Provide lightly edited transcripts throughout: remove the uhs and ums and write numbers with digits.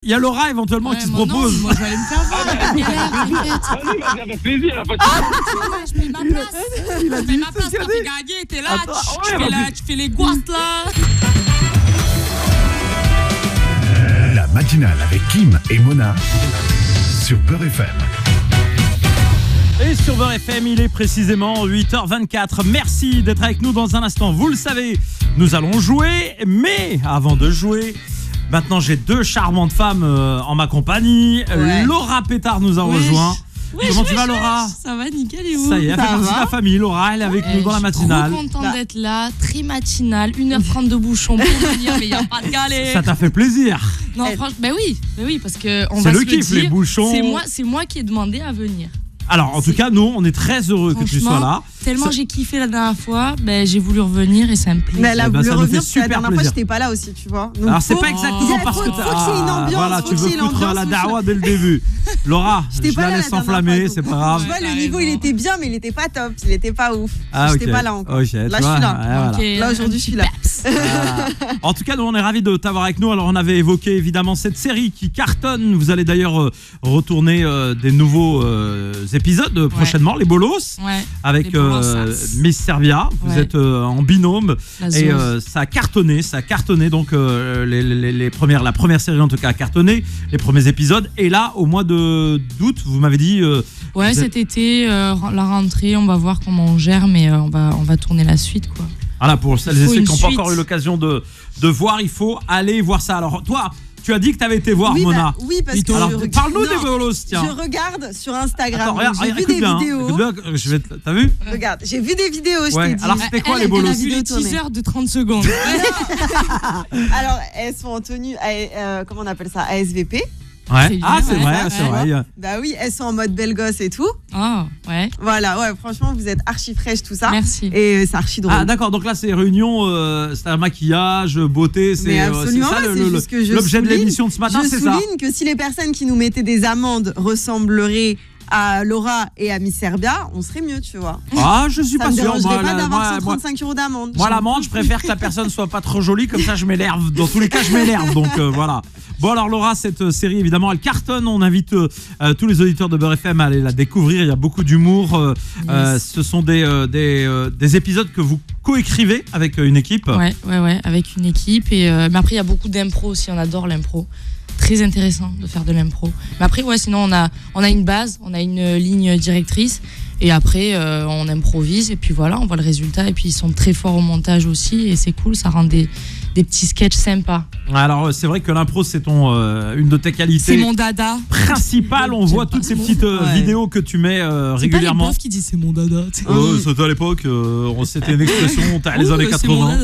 y a Laura éventuellement qui se propose. Moi, je vais aller me faire voir. Vas-y, ça fait plaisir. Je paye ma place. Il a Je dit paye ma place, ce qu'il a t'as fait dit. gagner, t'es là, Attends, tu fais les gouasses là. La matinale avec Kim et Mona sur Beurre FM. Et sur Beurre FM, il est précisément 8h24. Merci d'être avec nous dans un instant. Vous le savez, nous allons jouer. Mais avant de jouer, maintenant j'ai deux charmantes femmes en ma compagnie. Ouais. Laura Pétard nous a rejoint. Comment tu vas, Laura? Ça va, nickel, et vous? Ça y est, elle fait partie de la famille. Laura, elle est avec nous dans la matinale. Je suis trop contente d'être là, très matinale, 1h30 de bouchon pour venir, mais il n'y a pas de galère. Ça t'a fait plaisir? Non, franchement, ben oui, parce que on C'est va le se kiff, dire, les bouchons. c'est moi qui ai demandé à venir. Alors, en tout cas, nous, on est très heureux que tu sois là. Tellement j'ai kiffé la dernière fois, ben j'ai voulu revenir et ça me plaît. Mais elle a voulu ça nous revenir fait parce que la super dernière fois, plaisir. j'étais pas là aussi, tu vois. Donc, Alors, c'est faut- pas exactement parce que faut qu'il y ait une ambiance. voilà, faut tu veux qu'il y ait foutre l'ambiance, la faut que- dawa dès le début. Laura, J'étais je pas la là laisse la dernière s'enflammer, fois, c'est donc. pas grave. Tu vois, t'as le niveau, raison. il était bien, mais il était pas top. Il était pas ouf. Ah, J'étais ok. pas là encore. Ok, tu Là, je vois, suis là. ouais, voilà. Ok, Là, aujourd'hui, je suis là. Voilà. En tout cas, nous, on est ravis de t'avoir avec nous. Alors, on avait évoqué évidemment cette série qui cartonne. Vous allez d'ailleurs retourner des nouveaux épisodes prochainement, les Bolos, Ouais. avec Les Bolossas. Miss Servia. Vous Ouais. êtes en binôme La et zone. ça a cartonné. Donc la première série en tout cas a cartonné, les premiers épisodes. Et là, au mois d'août, vous m'avez dit. Ouais, vous cet été, la rentrée, on va voir comment on gère, mais on va tourner la suite, quoi. Voilà, pour celles Il et faut ceux une qui n'ont pas suite. encore eu l'occasion de voir, il faut aller voir ça. Alors, toi, tu as dit que tu avais été voir Oui, Mona. oui, parce que Alors, je regarde- parle-nous Non, des Bolos, tiens. Je regarde sur Instagram. Attends, donc regarde, j'ai vu écoute des bien, vidéos. écoute bien, t'as vu? Regarde, j'ai vu des vidéos, je Ouais, t'ai dit. alors c'était quoi Elle, les elle Bolos? a vu les Vidéo tournée. teasers de 30 secondes. Alors, elles sont en tenue, comment on appelle ça, ASVP. Ouais. C'est Ah, bien, c'est ouais, vrai, ouais, c'est ouais. vrai. Bah oui, elles sont en mode belle gosse et tout. Oh, ouais. Voilà, ouais, franchement, vous êtes archi fraîche, tout ça. Merci. Et c'est archi drôle. Ah, d'accord, donc là, c'est réunion, c'est un maquillage, beauté, c'est Mais absolument ça pas, c'est juste que je l'objet de souligne- l'émission de ce matin, Je c'est ça. souligne que si les personnes qui nous mettaient des amendes ressembleraient à Laura et à Miss Serbia, on serait mieux, tu vois. Ah, je suis Ça pas me sûr. dérangerait Moi, pas d'avoir moi, 135 euros d'amende. Moi, l'amende, je préfère que la personne soit pas trop jolie, comme ça je m'énerve. Dans tous les cas, je m'énerve, donc voilà. Bon, alors Laura, cette série, évidemment, elle cartonne. On invite tous les auditeurs de Beurre FM à aller la découvrir. Il y a beaucoup d'humour. Ce sont des épisodes que vous coécrivez avec une équipe. Ouais, avec une équipe. Et, mais après, il y a beaucoup d'impro aussi. On adore l'impro. Très intéressant de faire de l'impro. Mais après, ouais, sinon, on a une base, on a une ligne directrice. Et après, on improvise. Et puis voilà, on voit le résultat. Et puis, ils sont très forts au montage aussi. Et c'est cool, ça rend des petits sketchs sympas. Alors, c'est vrai que l'impro, c'est une de tes qualités C'est mon dada. principales. On voit toutes ces petites vidéos que tu mets régulièrement. C'est pas les profs qui disent c'est mon dada. C'était à l'époque, c'était une expression, t'as les années 80.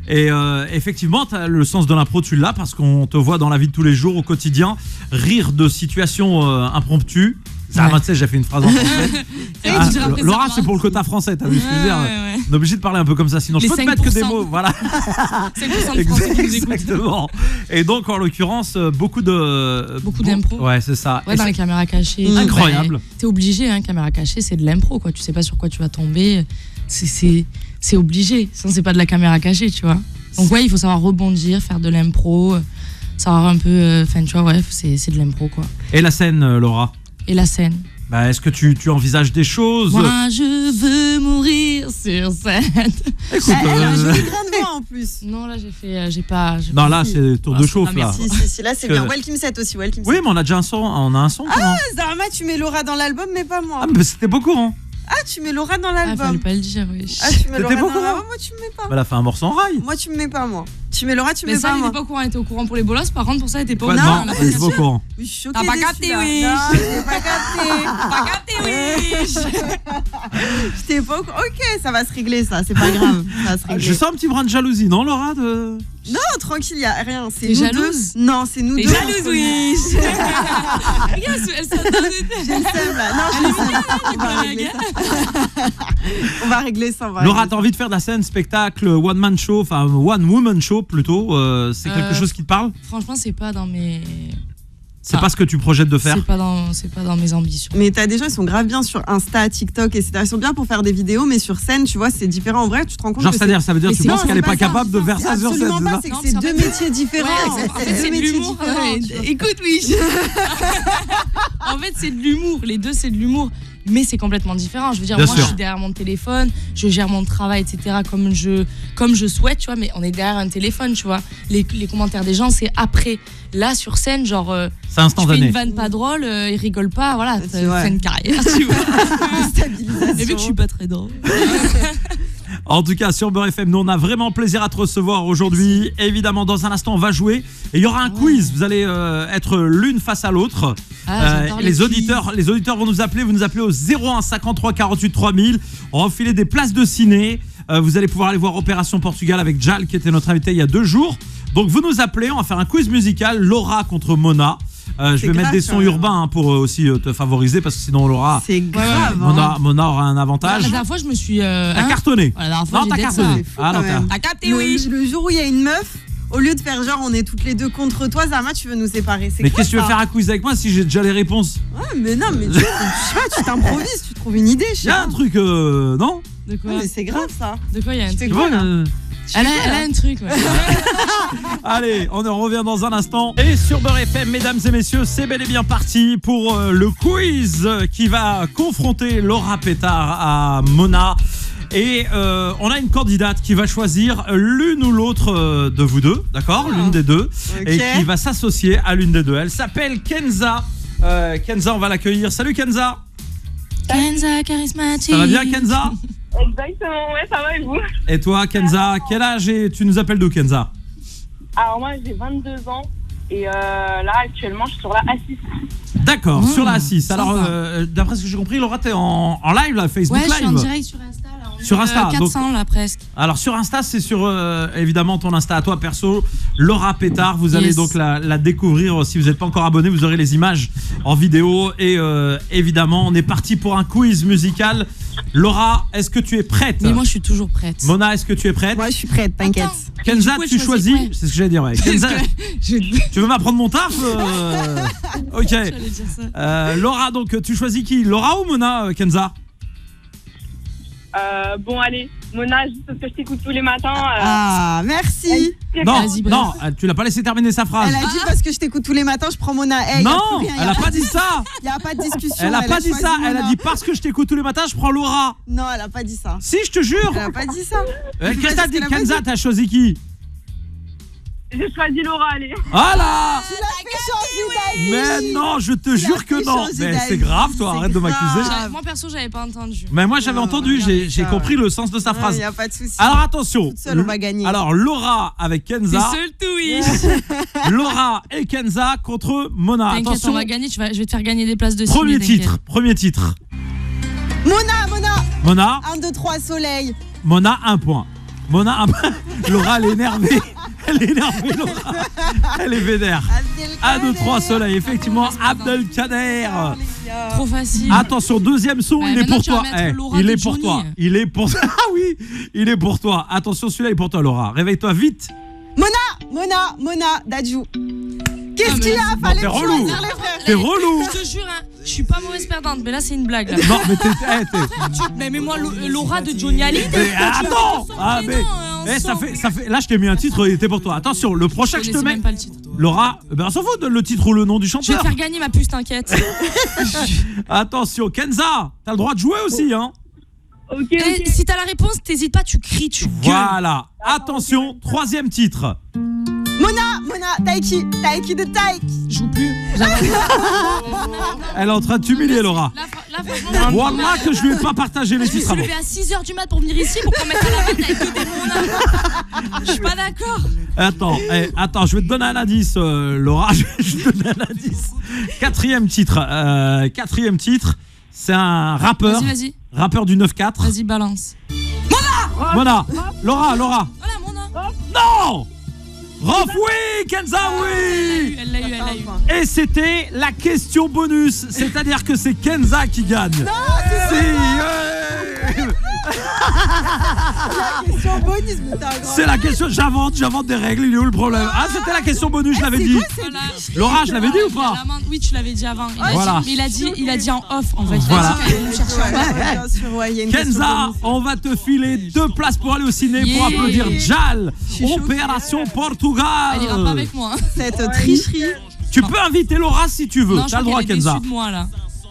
Et effectivement, le sens de l'impro, tu l'as parce qu'on te voit dans la vie de tous les jours, au quotidien, rire de situations impromptues. Ça, Ouais. tu sais, j'ai fait une phrase en français. Et tu diras après, Laura, ça c'est pour le quota français, t'as vu ce que je veux dire? Ouais. On est obligé de parler un peu comme ça, sinon je Les peux te mettre que des 5%. mots. Voilà. 5% de Français qui nous écoutent. Exactement. Et donc, en l'occurrence, beaucoup d'impro. Ouais, c'est ça. Ouais, Et dans c'est les caméras cachées. incroyable. Bah, t'es obligé, hein, caméra cachée, c'est de l'impro, quoi. Tu sais pas sur quoi tu vas tomber. C'est obligé. Sinon, c'est pas de la caméra cachée, tu vois. Donc, ouais, il faut savoir rebondir, faire de l'impro, savoir un peu. Enfin, tu vois, ouais, c'est de l'impro, quoi. Et la scène, Laura? Et la scène. Bah, est-ce que tu envisages des choses? Moi, je veux mourir sur scène. Écoute, Elle a un joli grain de voix en plus. Non, là, j'ai pas. non, là, c'est tour de chauffe, là. Si, là c'est Que- bien. Welcome set aussi, welcome Oui, set. mais on a déjà un son. On a un son. comment Zarma, tu mets Laura dans l'album, mais pas moi. Ah, mais c'était pas au courant. Ah, tu mets Laura dans Ah, fallait l'album. pas le dire, oui. Ah, tu mets T'étais Laura pas dans au courant l'album, moi tu me mets pas. Bah, elle a fait un morceau en rail. Moi tu me mets pas, moi. Tu mets Laura, tu Mais mets ça, pas il moi. était pas au courant, il était au courant pour les bolosses. Par contre, pour ça, il était pas au Ouais, courant. non, elle était pas au courant. Je suis choquée. T'as pas déçue, capté, là. oui. Non, j'ai pas capté. Pas capté, oui. J'étais pas au courant. Ok, ça va se régler, ça. C'est pas grave. Ça va se régler. Je sens un petit brin de jalousie, non, Laura Non, tranquille, y a rien. C'est T'es nous jalouse deux. Non, c'est nous T'es deux. jalouse, oui. Regarde, elle s'attendait. J'ai le seum, là. Non, j'ai le seum. On va régler ça. On va régler ça. Laura, t'as envie de faire de la scène, spectacle, one-man show, enfin one-woman show plutôt, c'est quelque chose qui te parle? Franchement, c'est pas dans mes. C'est pas ce que tu projettes de faire? C'est pas dans mes ambitions. Mais t'as des gens, ils sont grave bien sur Insta, TikTok, etc. Ils sont bien pour faire des vidéos, mais sur scène, tu vois, c'est différent. En vrai, tu te rends compte Genre, que ça veut dire Mais tu c'est- penses non, qu'elle c'est est pas pas capable de faire ça sur scène? absolument pas, c'est c'est ça que c'est Non, deux métiers différents. Ouais, en fait, c'est de deux métiers l'humour. différents, Ouais, tu vois. écoute, oui. En fait, c'est de l'humour. Les deux, c'est de l'humour. Mais c'est complètement différent. Je veux dire, Bien moi, sûr. je suis derrière mon téléphone, je gère mon travail, etc. comme je souhaite, tu vois. Mais on est derrière un téléphone, tu vois. Les commentaires des gens, c'est après. Là, sur scène, genre, C'est tu fais instantané. une vanne pas drôle, ils rigolent pas, voilà, C'est vrai. t'as une carrière, tu vois. Stabilisation. Et vu que je suis pas très drôle. En tout cas, sur Beurre FM, nous on a vraiment plaisir à te recevoir aujourd'hui. Évidemment, dans un instant, on va jouer et il y aura un quiz. Vous allez être l'une face à l'autre. J'adore Les quiz. auditeurs vont nous appeler. Vous nous appelez au 01 53 48 3000. On va filer des places de ciné. Vous allez pouvoir aller voir Opération Portugal avec Jal, qui était notre invité il y a 2 jours. Donc vous nous appelez, on va faire un quiz musical. Laura contre Mona. Je vais mettre grave, des ça. sons urbains pour aussi te favoriser, parce que sinon Laura, C'est grave. hein. Mona aura un La avantage. dernière fois, je me suis. T'as cartonné. La dernière fois, Non, j'ai t'as dit cartonné. ça. C'est fou, Ah non, quand même. T'as capté, Le, oui. le jour où il y a une meuf, au lieu de faire genre on est toutes les deux contre toi, Zama, tu veux nous séparer. C'est Mais grave, qu'est-ce que tu veux ça. faire un quiz avec moi si j'ai déjà les réponses? Ouais, mais non, mais tu sais pas, tu t'improvises, tu trouves une idée. je Il sais y a pas. un truc, non? De quoi Ouais, mais c'est grave ça. De quoi il y a un Je truc Tu vois, Elle a un truc, ouais. Allez, on en revient dans un instant. Et sur Beurre FM, mesdames et messieurs, c'est bel et bien parti pour le quiz qui va confronter Laura Pétard à Mona. Et on a une candidate qui va choisir l'une ou l'autre de vous deux, d'accord? L'une des deux. Ok. Et qui va s'associer à l'une des deux. Elle s'appelle Kenza. Kenza, on va l'accueillir. Salut Kenza. Kenza charismatique. Ça va bien Kenza? Exactement, ouais, ça va et vous? Et toi Kenza, quel âge et tu nous appelles d'où Kenza? Alors moi j'ai 22 ans et là actuellement je suis sur la A6. D'accord, sur la 6. sympa. Alors, d'après ce que j'ai compris, Laura, t'es en live, là, Facebook Ouais, je suis en Live. direct sur Insta. Là. On est, Sur Insta, 400 là presque. Alors, sur Insta, c'est sur, évidemment, ton Insta à toi, perso, Laura Pétard. Vous allez Yes. donc la découvrir. Si vous n'êtes pas encore abonné, vous aurez les images en vidéo. Et évidemment, on est parti pour un quiz musical. Laura, est-ce que tu es prête? Mais moi, je suis toujours prête. Mona, est-ce que tu es prête? Moi je suis prête, t'inquiète. Attends. Kenza, Du coup, elle tu choisis. ouais. C'est ce que j'allais dire, ouais. Kenza, Je tu veux m'apprendre mon taf? Ok. j'allais dire ça. Laura, donc, tu choisis qui? Laura ou Mona, Kenza? Bon allez, Mona, juste parce que je t'écoute tous les matins. Ah, merci. Non, Vas-y, bref. non, tu l'as pas laissé terminer sa phrase. Elle a dit parce que je t'écoute tous les matins, je prends Mona. Hey, Non, y a plus rien, elle a pas dit ça. Il n'y a pas de discussion. Elle a pas dit choisi ça. Elle a Mona. dit parce que je t'écoute tous les matins, je prends Laura. Non, elle a pas dit ça. Si, je te jure. Elle a pas dit ça. Qu'est-ce que pas t'as dit dit, ce qu'elle a pas Kenza? dit. T'as choisi qui? J'ai choisi Laura, allez. Voilà. Tu l'as fait changer d'avis. Mais non, je te Tu jure l'as que fait non. changer Mais c'est d'avis, grave, toi. c'est Arrête de m'accuser. grave. Moi, perso, j'avais pas entendu. Mais moi, j'avais Non, entendu. regardez J'ai ça. compris le sens de sa Il phrase. n'y a pas de souci. Alors attention. Toute seule, on va gagner. Alors Laura avec T'es Kenza. seul tout, oui. Laura et Kenza contre Mona. T'inquiète, Attention. on va gagner. Je vais te faire gagner des places de ciné. Premier t'inquiète. titre. Premier titre. Mona, Mona. 1, 2, 3, soleil. Mona, 1 point. Mona, 1 point. Laura, elle est énervée. Elle est énervée, Laura. Elle est vénère. 1, 2, 3, soleil. Effectivement, Abdelkader. Trop facile. Attention, deuxième son, Ouais, il est maintenant, pour tu vas toi. mettre Laura Il de est pour Johnny. toi. Il est pour toi. Ah oui, il est pour toi. Attention, celui-là est pour toi, Laura. Réveille-toi vite. Mona, Dadju. Qu'est-ce mais qu'il y a? Non, Fallait t'es me relou. choisir les frères. T'es relou. Je te jure, hein, je suis pas mauvaise perdante, mais là, c'est une blague. Là. Non, mais t'es. Mais mets-moi Laura de Johnny Hallyday. Mais attends. Ah, mais. Ça ça fait. Là, je t'ai mis un titre, il était pour toi. Attention, le prochain que je te mets. même pas le titre. Laura, ben on s'en fout, donne le titre ou le nom du Je vais te chanteur. faire gagner ma puce, t'inquiète. Attention, Kenza, t'as le droit de jouer aussi, hein. Ok, Et ok. si t'as la réponse, t'hésites pas, tu cries, tu gueules. Voilà. Attention, troisième titre. Mona, Taiki de Taiki. Je joue plus. Elle est en train de t'humilier, Laura. Là, franchement, Wallah que je lui ai pas partagé les je me titres suis avant. levée à 6h du mat pour venir ici pour qu'on mette à la fête avec que des monas. Je suis pas d'accord. Attends, je vais te donner un indice, Laura. Je vais te donner un indice. Quatrième titre. C'est un rappeur. Vas-y, Rappeur du 9-4. vas-y, balance. Mona, Laura. Voilà, Mona. Non. Rof, oui, Kenza, oui. Elle l'a eu. Et c'était la question bonus. C'est-à-dire que c'est Kenza qui gagne. Non, c'est Question bonus, mais t'es un grand. C'est la question, j'invente des règles, il est où le problème? Ah, c'était la question bonus, je l'avais dit. Voilà. Laura, je l'avais dit ou pas? Oui, tu l'avais dit avant. Voilà. Il a dit en off en fait. Voilà. Il a dit qu'il allait nous chercher en bas. Bien sûr, ouais, il y a une question Kenza, bonus. on va te filer 2 places pour aller au ciné pour Yeah. applaudir Jal, suis choquée. Opération Portugal. Elle ira pas avec moi. Cette tricherie. Tu peux inviter Laura si tu veux, Non, je t'as le crois droit qu'elle est Kenza. déçue de moi là.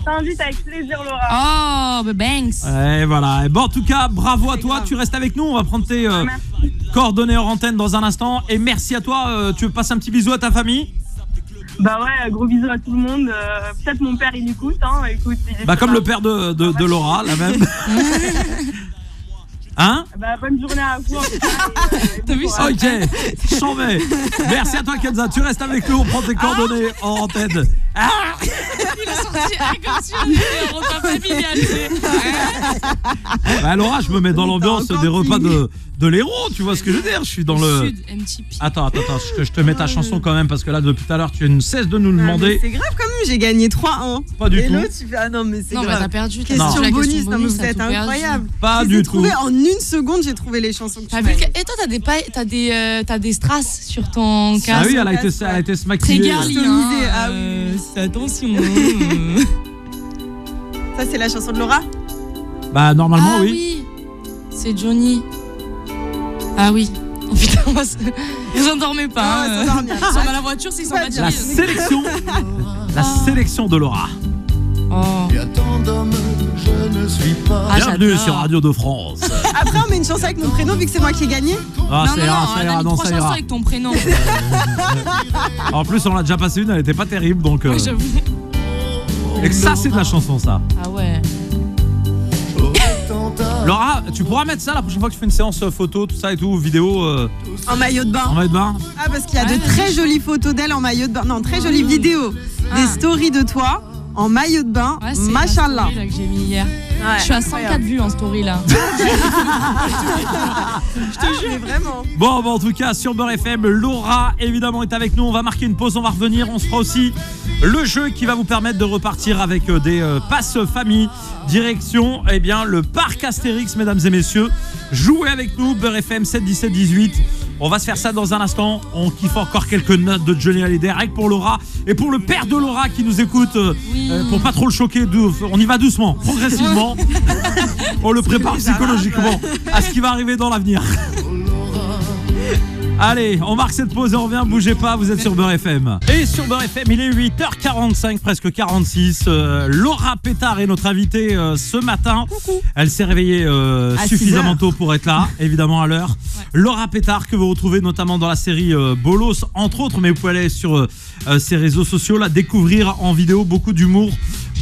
T'invite avec plaisir, Laura. Oh, bah banks. Et voilà, et bon en tout cas, bravo à toi, tu restes avec nous, on va prendre tes Merci. coordonnées hors antenne dans un instant. Et merci à toi, tu veux passer un petit bisou à ta famille? Bah ouais, gros bisous à tout le monde. Peut-être mon père, il écoute. Écoute, il est Bah comme là. le père de Laura, la même. Hein? Bah, bonne journée à vous. T'as vu ça? Ok, j'en vais. Merci à toi Kenza, tu restes avec nous, on prend tes coordonnées en antenne. Ah, Il a sorti comme si on était en repas familial. bah Laura, je me mets dans On est l'ambiance en des repas camping. de l'héros, tu vois ce que je veux dire? Je suis dans le... Sud, MTP. Attends, je te mets ta chanson quand même parce que là depuis tout à l'heure tu ne cesses de nous le Ah, mais demander. c'est grave quand même, j'ai gagné 3-1. Pas du Et tout. l'autre, tu fais ah non, mais c'est Non, bah grave. t'as perdu. t'as Question perdu la bonus, question non, mais bonus, vous t'as êtes tout perdu. incroyable. Pas Je du les ai tout. trouvés en 1 seconde, j'ai trouvé les chansons que tu T'as m'as vu dit. Et toi, t'as des strass sur ton Ah casque. oui, elle a été Très smackée. girly, customisé, hein. ah oui. C'est attention. Ça, c'est la chanson de Laura. Bah normalement Ah oui. oui, c'est Johnny. Ah oui. Oh putain, moi, vous endormez pas. Ah, hein. ouais, s'endormir. Ils sont dans la voiture, s'ils sont pas La sélection, de Laura. Oh. Ah, Bienvenue j'adore. sur Radio de France. Après, on met une chanson avec mon prénom vu que c'est moi qui ai gagné. Ah, Non, ça non, ira, non, ça elle a ira, mis non, 3 ça chansons ira. avec ton prénom. En plus, on l'a déjà passé une, elle était pas terrible, donc. Oui, j'avoue. Et que ça, c'est de la chanson, ça. Ah ouais. Laura, tu pourras mettre ça la prochaine fois que tu fais une séance photo, tout ça et tout, vidéo En maillot de bain. en maillot de bain. Ah, parce qu'il y a Ouais, de très jolies photos d'elle en maillot de bain. Non, très jolies vidéos. Ah. Des stories de toi en maillot de bain. Ouais, c'est Machallah. la story, là, que j'ai mis hier. Ouais, Je suis à incroyable. 104 vues en story là. Je te jure, vraiment. Bon, en tout cas, sur Beurre FM, Laura, évidemment, est avec nous. On va marquer une pause, on va revenir. On se fera aussi le jeu qui va vous permettre de repartir avec des passes famille. Direction, eh bien, le parc Astérix, mesdames et messieurs. Jouez avec nous, Beurre FM 7 17 18. On va se faire ça dans un instant. On kiffe encore quelques notes de Johnny Hallyday, avec pour Laura et pour le père de Laura qui nous écoute. Oui. Pour pas trop le choquer, on y va doucement, progressivement. On le prépare psychologiquement à ce qui va arriver dans l'avenir. Allez, on marque cette pause et on revient, bougez pas, vous êtes sur Beurre FM. Et sur Beurre FM, il est 8h45, presque 46. Laura Pétard est notre invitée ce matin. Coucou. Elle s'est réveillée À suffisamment 6 tôt pour être là, évidemment à l'heure. Ouais. Laura Pétard, que vous retrouvez notamment dans la série Bolos, entre autres, mais vous pouvez aller sur ses réseaux sociaux, la découvrir en vidéo, beaucoup d'humour,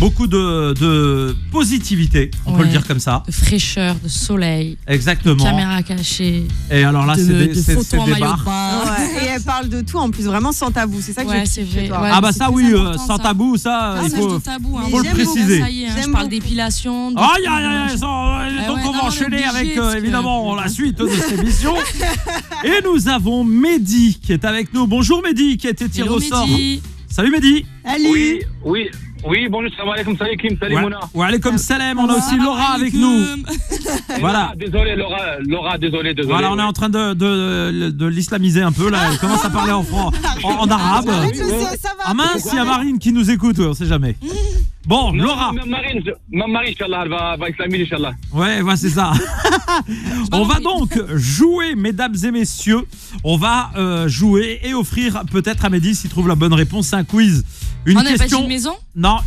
beaucoup de positivité, on peut Ouais. le dire comme ça. De fraîcheur, de soleil, de Exactement. caméra cachée, Et alors là, de, c'est des, de c'est- photos c'est en des maillot bars. de bain. Ouais, et elle parle de tout en plus, vraiment sans tabou. C'est ça que Ouais, j'ai c'est kiffé chez vrai, toi. ouais. Ah bah c'est ça très oui, important, sans ça. tabou, ça, Ah, il c'est faut... du tabou. Hein. Mais faut le j'aime préciser. Ça y est, hein, J'aime je parle beaucoup. d'épilation. de- Aïe aïe aïe, donc ouais, on non, va non, enchaîner obligé, avec parce que- évidemment la suite de cette émission. Et nous avons Mehdi qui est avec nous. Bonjour Mehdi qui a été tiré Hello, au sort. Mehdi. Salut Mehdi. Salut. Oui, bonjour, salam alaikum, salut Kim, salut Ouais, Mouna. ouais, allez comme Salem, on a aussi Salam Laura avec alaikum. nous. Voilà. Désolé, Laura, désolé. Voilà, on est en train de l'islamiser un peu là. Elle commence à parler en arabe. Arrête le C, ça va. Ah mince, il y a Marine qui nous écoute, ouais, on sait jamais. Bon, Laura. Même Marie, Inch'Allah, elle va islamiser, Inch'Allah. Ouais, c'est ça. On va donc jouer, mesdames et messieurs. On va jouer et offrir peut-être à Mehdi, s'il trouve la bonne réponse, un quiz. Une On n'avait pas dit question. une maison? Non,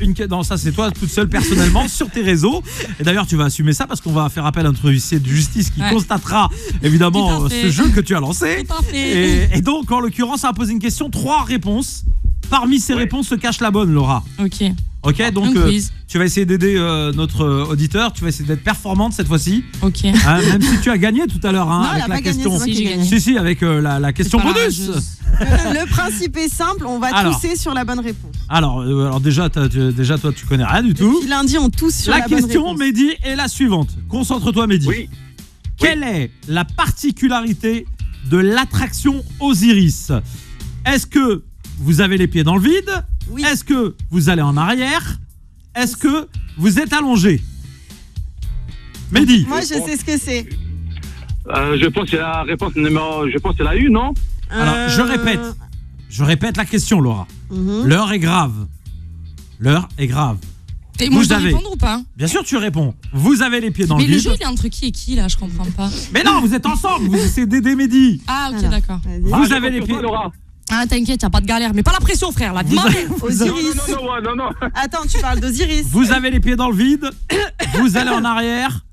ça c'est toi toute seule personnellement sur tes réseaux. Et d'ailleurs, tu vas assumer ça parce qu'on va faire appel à notre huissier de justice qui Ouais. constatera évidemment Tout à fait. ce jeu que tu as lancé. Tout à fait. Et donc, en l'occurrence, on va poser une question, 3 réponses. Parmi ces réponses se cache la bonne, Laura. Ok. Ok, donc Un quiz. tu vas essayer d'aider notre auditeur. Tu vas essayer d'être performante cette fois-ci. Ok. Hein, même si tu as gagné tout à l'heure hein, Non, elle avec a la pas gagné, question. c'est moi qui ai Si, j'ai gagné. Si, avec la question C'est pas la bonus. rageuse. Le principe est simple, on va Alors. tousser sur la bonne réponse. Alors déjà, toi, tu connais rien du tout. Depuis lundi, on tousse sur la, La bonne question, réponse. Mehdi, est la suivante. Concentre-toi, Mehdi. Oui. Quelle est la particularité de l'attraction Osiris? Est-ce que vous avez les pieds dans le vide? Oui. Est-ce que vous allez en arrière? Est-ce que vous êtes allongé? Mehdi. Moi, je sais ce que c'est. Je pense que c'est la réponse numéro. Je pense que c'est la U, non? Alors, je répète la question, Laura. L'heure est grave. L'heure est grave. Et moi, Vous je dois avez- répondre ou pas? Bien sûr, tu réponds. Vous avez les pieds dans Mais le le vide. jeu, il est entre qui et qui, là? Je comprends pas. Mais non, vous êtes ensemble. Vous essayez d'aider Mehdi. Ah, ok, Alors, d'accord. vas-y. Vous avez les pieds. Laura. Ah, t'inquiète, y'a pas de galère. Mais pas la pression, frère, là. Demandez. Osiris. Non. Attends, tu parles d'Osiris. Vous avez les pieds dans le vide. Vous allez en arrière.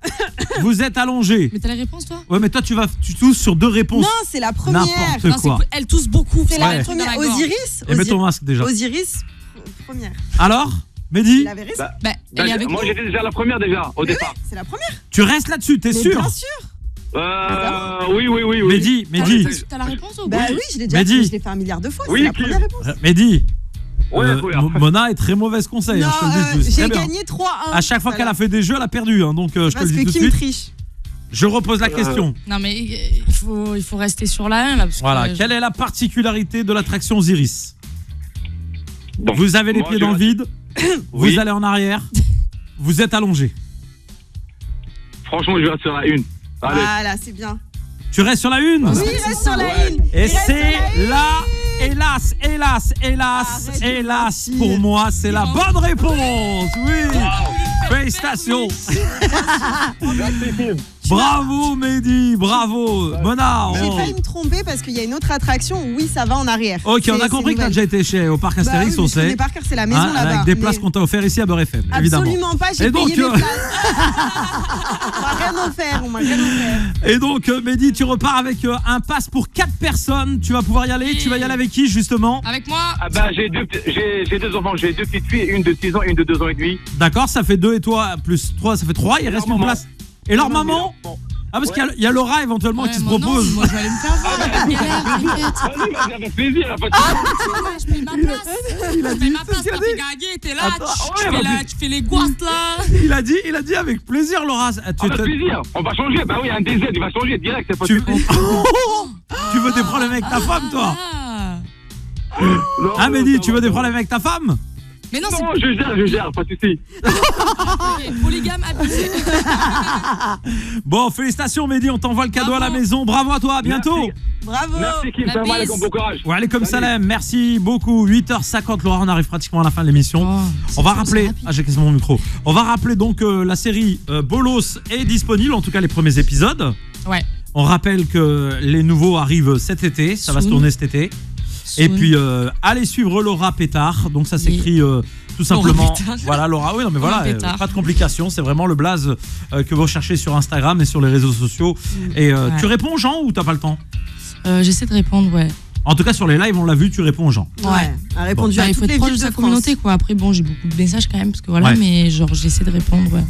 Vous êtes allongé. Mais t'as les réponses, toi? Ouais, mais toi, tu tousses sur deux réponses. Non, c'est la première. N'importe Non, quoi. elle tousse beaucoup. C'est la Ouais. première. Dans la gorge. Osiris. Et mets ton masque déjà. Osiris, première. Alors, Mehdi, Il avait raison. Bah, elle est avec Moi, nous. j'étais déjà la première, déjà, au départ. C'est la première. tu restes là-dessus, t'es Mais sûr? bien sûr. Oui. Mehdi, T'as la réponse ou Bah oui, je l'ai déjà Mehdi. fait. Je l'ai fait un milliard de fois. Oui, C'est la qui- première réponse. Mehdi. Ouais, Mona est très mauvaise conseil. Non, hein, je te le dis, c'est j'ai très bien. gagné 3-1. À chaque fois qu'elle a fait des jeux, elle a perdu. Hein, donc, je te Parce le dis que tout de Kim suite. triche. Je repose la question. Non, mais il faut rester sur la 1, là. Parce Voilà. que Quelle est la particularité de l'attraction Osiris? Bon, Vous avez les moi, pieds je- dans le vide. Oui. Vous allez en arrière. Vous êtes allongé. Franchement, je vais rester sur la une. Allez. Voilà, c'est bien. Tu restes sur la une. Oui, il reste sur la une. Et Il reste sur c'est la une. là, hélas, Arrête de mentir. pour moi, c'est la bonne réponse. Oui. Félicitations. Bravo Mehdi, bravo. Mona. J'ai failli me tromper parce qu'il y a une autre attraction où oui, ça va en arrière. Ok, on a C'est compris que t'as nouvelle. déjà été au parc Bah oui, Astérix, mais on je connais sait. par cœur, c'est la maison Hein, là-bas. avec des mais places qu'on t'a offert ici à Beurre FM, évidemment. Absolument pas, j'ai Et donc, payé mes places. on m'a rien offert. Et donc, Mehdi, tu repars avec un pass pour 4 personnes. Tu vas pouvoir y aller. Tu vas y aller avec qui, justement? Avec moi. Ah bah, j'ai deux enfants. J'ai deux petites filles, une de 6 ans et une de 2 ans et demi. D'accord, ça fait 2 et toi, plus 3, ça fait 3. Il reste une maman. place. Et leur maman? Ah, parce qu'il y a Laura éventuellement Ouais, qui se moi, non, propose. moi, je vais aller me faire voir. Vas-y, avec plaisir. Pas de souci. Je paye ma place. Je paye ma place. T'as fait gagner, t'es là. Tu fais les gouastes là. Il a dit avec plaisir, Laura. Avec plaisir. On va changer. Bah oui, un DZ, il va changer direct. C'est pas tu... possible. tu veux des problèmes avec ta femme, toi? Ah. Non, Ah, Mehdi, ça tu va, veux des ça va. problèmes avec ta femme? Mais non, Non, c'est je gère, pas de souci. polygame abusé. Bon, félicitations, Mehdi. On t'envoie le cadeau à la maison. Bravo à toi. À bientôt. Merci. Bravo. Merci Kim, La salam bise. alaikum, bon courage. Ouais, allez comme Salut. Salem. Merci beaucoup. 8h50, Laura. On arrive pratiquement à la fin de l'émission. On va rappeler. Ah, j'ai quasiment mon micro. On va rappeler donc la série Bolos est disponible, en tout cas les premiers épisodes. Ouais. On rappelle que les nouveaux arrivent cet été. Ça va se Soon. tourner cet été. Et puis allez suivre Laura Pétard. Donc ça s'écrit tout simplement. Pétard. Voilà Laura. Oui, non mais Laura voilà, Pétard. pas de complications. C'est vraiment le blaze que vous recherchez sur Instagram et sur les réseaux sociaux. Et Ouais. tu réponds aux gens ou t'as pas le temps? J'essaie de répondre, ouais. En tout cas sur les lives, on l'a vu, tu réponds aux gens. Ouais. A répondu Bah, à il faut toutes être les proche villes de de sa France. communauté, quoi. Après, bon, j'ai beaucoup de messages quand même, parce que voilà, Ouais. mais genre, j'essaie de répondre, ouais.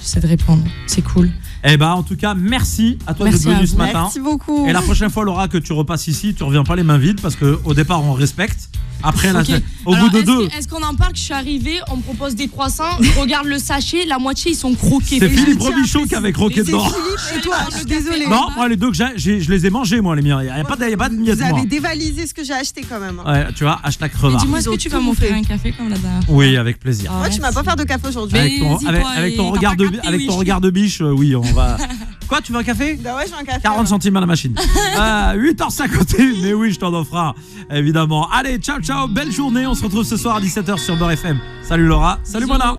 J'essaie de répondre. C'est cool. Eh ben en tout cas, merci à toi Merci d'être venu à ce vous. matin. Merci beaucoup. Et la prochaine fois, Laura, que tu repasses ici, tu reviens pas les mains vides parce que au départ, on respecte. Après, Ok. au Alors, bout de est-ce deux, Est-ce qu'on en parle que je suis arrivée, on me propose des croissants, je regarde le sachet, la moitié ils sont croqués. c'est Mais Philippe je tiens à Robichaud qui préciser. avait croqué C'est dedans. Philippe et toi, je suis désolée. Non, moi les deux que je les ai mangés moi les miens. Il y a pas de miettes Vous moi. avez dévalisé ce que j'ai acheté quand même. Ouais, tu vois, hashtag Mais crevard. dis-moi, est-ce Ils que ont tu vas tout m'offrir bouffé. un café comme la dernière fois? Oui, avec plaisir. Ah, Moi, tu m'as pas merci. faire de café aujourd'hui. Mais- Avec ton, vas-y, avec, toi, avec ton t'as regard pas de capté, avec oui, ton je- regard de biche, oui, on va. Quoi, tu veux un café? Bah ouais, je veux un café. 40 centimes à la machine. 8h51, mais oui, je t'en offre un, évidemment. Allez, ciao, ciao, belle journée. On se retrouve ce soir à 17h sur Beurre FM. Salut Laura, salut Bisous. Mona.